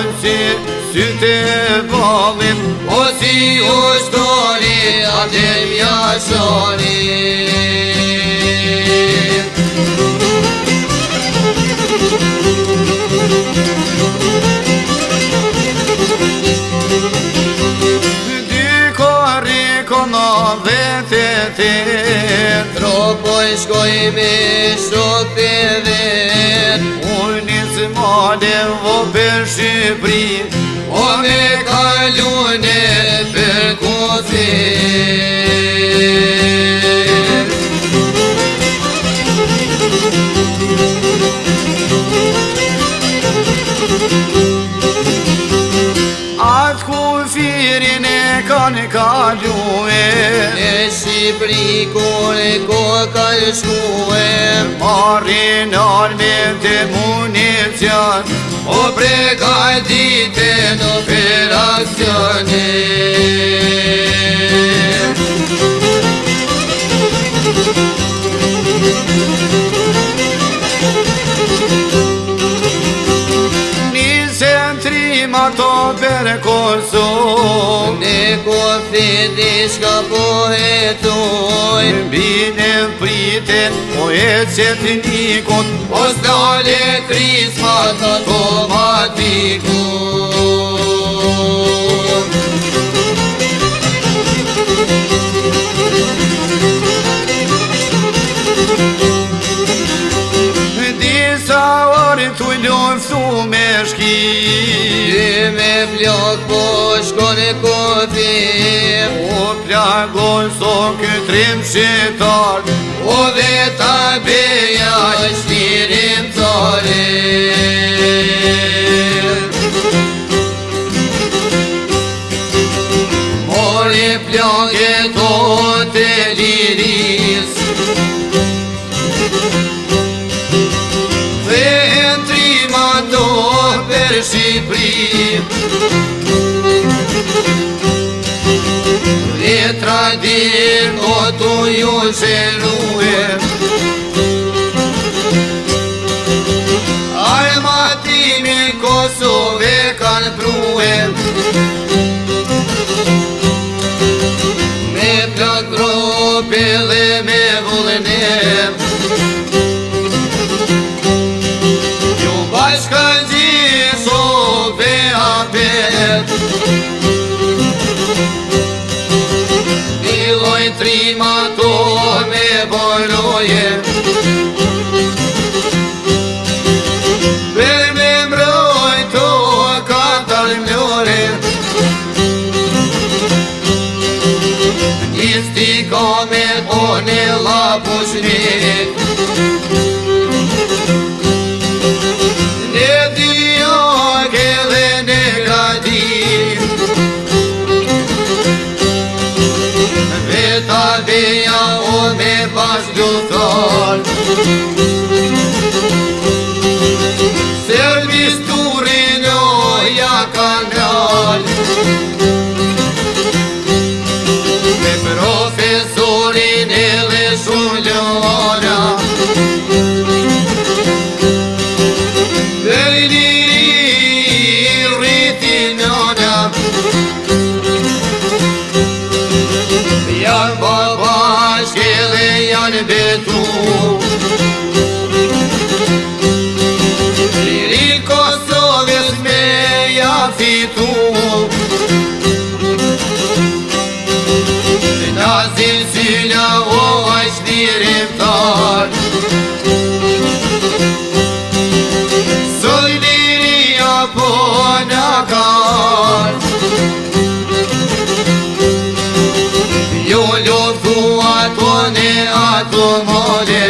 janë si sytë e ballit, O si ushtori atë mjashoni. Tropoj shkoj me shok të vet, unë nisë male vo për Shqipëri, o me kalune për Kosovë. atë kufirin e kanë kalue, Në Shqipëri kur e ko kanë shkue, marrin arme të municion, o pregadite në operacione. nisën trim ato për Kosovë, Ne kofiti shka po hetoj, bine pritin o e qetnikot, o s'dale krismat automatikun. disa orë t'u luftu me shki, Ty me plak po shkone kofim, o plagon so këtrim shqiptar, o veta beja shtirim tare. Mori plagët o të liris, Vehen trima do për Shqipëri, Letra dir o tu ju shërue, Armatimin Kosove kanë prue, Me plak grope dhe me vullnet, trima to me boloje, për me mbroj to katar mlore, Isti kamet o në lapushnik, Në dyjake dhe në gradim, Veta beja o me pas luftar, Servis turin o ja kanë ral, Me profesorin e dhe shumë lora, Për liri rritin ona, Janë babashke dhe janë betu, Liri Kosovës me ja fitu, Nazim Sylla o aq dirimtar, Soj liria po në kar, Jo luftu ato ne ato mole,